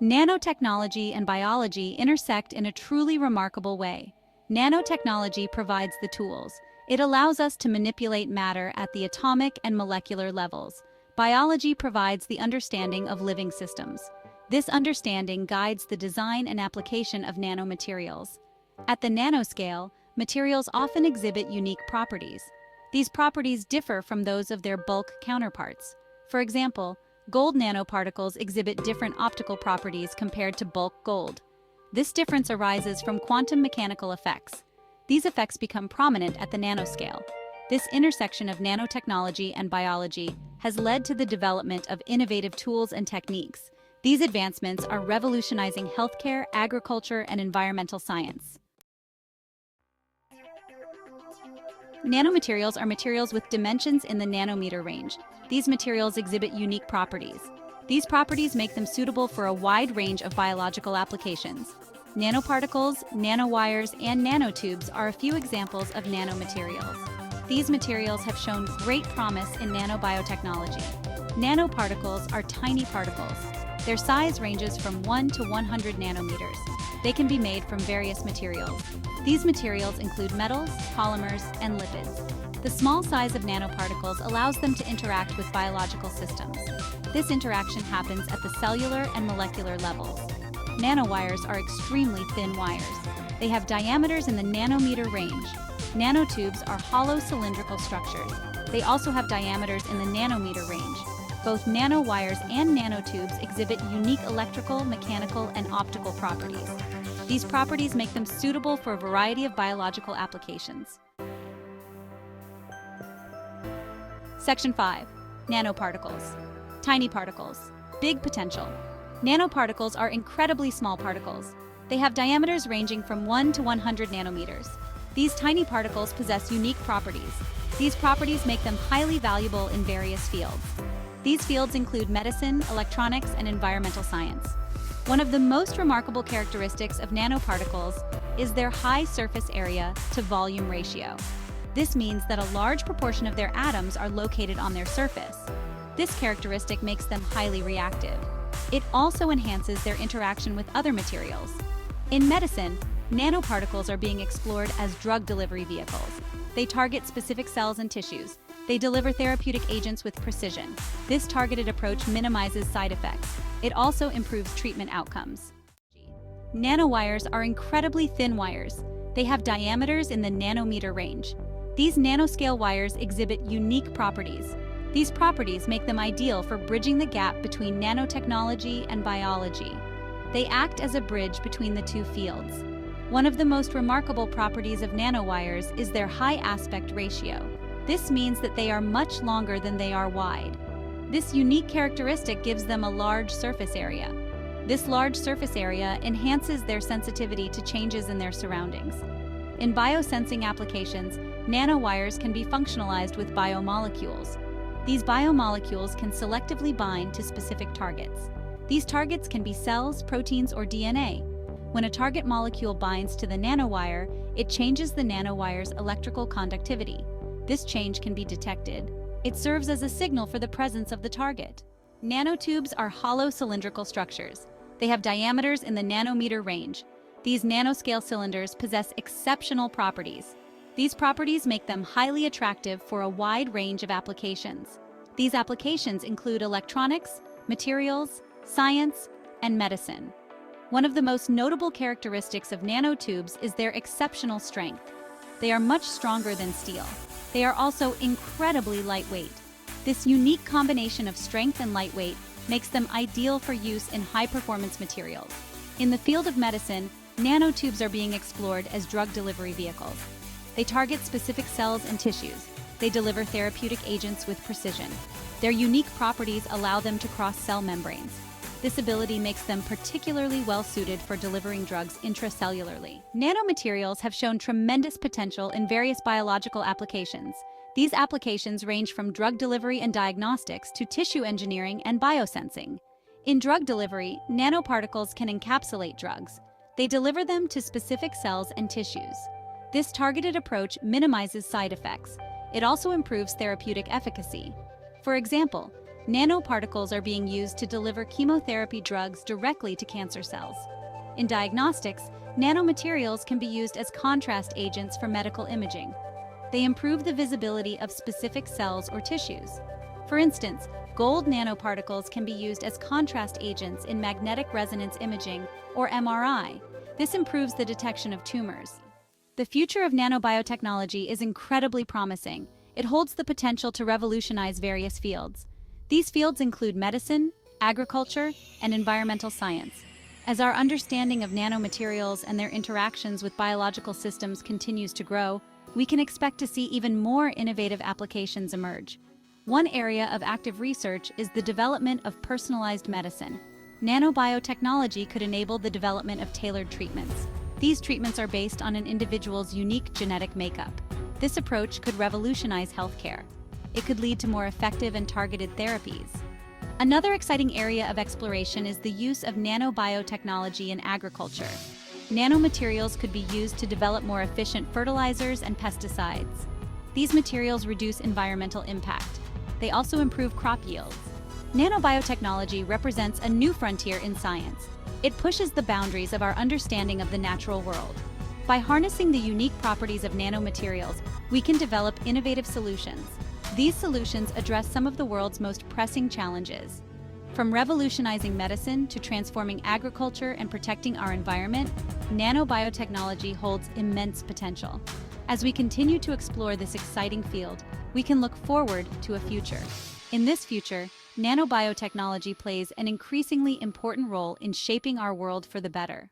Nanotechnology and biology intersect in a truly remarkable way. Nanotechnology provides the tools. It allows us to manipulate matter at the atomic and molecular levels. Biology provides the understanding of living systems. This understanding guides the design and application of nanomaterials. At the nanoscale, materials often exhibit unique properties. These properties differ from those of their bulk counterparts. For example, gold nanoparticles exhibit different optical properties compared to bulk gold. This difference arises from quantum mechanical effects. These effects become prominent at the nanoscale. This intersection of nanotechnology and biology has led to the development of innovative tools and techniques. These advancements are revolutionizing healthcare, agriculture, and environmental science. Nanomaterials are materials with dimensions in the nanometer range. These materials exhibit unique properties. These properties make them suitable for a wide range of biological applications. Nanoparticles, nanowires, and nanotubes are a few examples of nanomaterials. These materials have shown great promise in nanobiotechnology. Nanoparticles are tiny particles. Their size ranges from 1 to 100 nanometers. They can be made from various materials. These materials include metals, polymers, and lipids. The small size of nanoparticles allows them to interact with biological systems. This interaction happens at the cellular and molecular levels. Nanowires are extremely thin wires. They have diameters in the nanometer range. Nanotubes are hollow cylindrical structures. They also have diameters in the nanometer range. Both nanowires and nanotubes exhibit unique electrical, mechanical, and optical properties. These properties make them suitable for a variety of biological applications. Section 5. Nanoparticles. Tiny particles. Big potential. Nanoparticles are incredibly small particles. They have diameters ranging from 1 to 100 nanometers. These tiny particles possess unique properties. These properties make them highly valuable in various fields. These fields include medicine, electronics, and environmental science. One of the most remarkable characteristics of nanoparticles is their high surface area to volume ratio. This means that a large proportion of their atoms are located on their surface. This characteristic makes them highly reactive. It also enhances their interaction with other materials. In medicine, nanoparticles are being explored as drug delivery vehicles. They target specific cells and tissues. They deliver therapeutic agents with precision. This targeted approach minimizes side effects. It also improves treatment outcomes. Nanowires are incredibly thin wires. They have diameters in the nanometer range. These nanoscale wires exhibit unique properties. These properties make them ideal for bridging the gap between nanotechnology and biology. They act as a bridge between the two fields. One of the most remarkable properties of nanowires is their high aspect ratio. This means that they are much longer than they are wide. This unique characteristic gives them a large surface area. This large surface area enhances their sensitivity to changes in their surroundings. In biosensing applications, nanowires can be functionalized with biomolecules. These biomolecules can selectively bind to specific targets. These targets can be cells, proteins, or DNA. When a target molecule binds to the nanowire, it changes the nanowire's electrical conductivity. This change can be detected. It serves as a signal for the presence of the target. Nanotubes are hollow cylindrical structures. They have diameters in the nanometer range. These nanoscale cylinders possess exceptional properties. These properties make them highly attractive for a wide range of applications. These applications include electronics, materials, science, and medicine. One of the most notable characteristics of nanotubes is their exceptional strength. They are much stronger than steel. They are also incredibly lightweight. This unique combination of strength and lightweight makes them ideal for use in high-performance materials. In the field of medicine, nanotubes are being explored as drug delivery vehicles. They target specific cells and tissues. They deliver therapeutic agents with precision. Their unique properties allow them to cross cell membranes. This ability makes them particularly well-suited for delivering drugs intracellularly. Nanomaterials have shown tremendous potential in various biological applications. These applications range from drug delivery and diagnostics to tissue engineering and biosensing. In drug delivery, nanoparticles can encapsulate drugs. They deliver them to specific cells and tissues. This targeted approach minimizes side effects. It also improves therapeutic efficacy. For example, Nanoparticles are being used to deliver chemotherapy drugs directly to cancer cells. In diagnostics, nanomaterials can be used as contrast agents for medical imaging. They improve the visibility of specific cells or tissues. For instance, gold nanoparticles can be used as contrast agents in magnetic resonance imaging, or MRI. This improves the detection of tumors. The future of nanobiotechnology is incredibly promising. It holds the potential to revolutionize various fields. These fields include medicine, agriculture, and environmental science. As our understanding of nanomaterials and their interactions with biological systems continues to grow, we can expect to see even more innovative applications emerge. One area of active research is the development of personalized medicine. Nanobiotechnology could enable the development of tailored treatments. These treatments are based on an individual's unique genetic makeup. This approach could revolutionize healthcare. It could lead to more effective and targeted therapies. Another exciting area of exploration is the use of nanobiotechnology in agriculture. Nanomaterials could be used to develop more efficient fertilizers and pesticides. These materials reduce environmental impact. They also improve crop yields. Nanobiotechnology represents a new frontier in science. It pushes the boundaries of our understanding of the natural world. By harnessing the unique properties of nanomaterials, we can develop innovative solutions. These solutions address some of the world's most pressing challenges. From revolutionizing medicine to transforming agriculture and protecting our environment, nanobiotechnology holds immense potential. As we continue to explore this exciting field, we can look forward to a future. In this future, nanobiotechnology plays an increasingly important role in shaping our world for the better.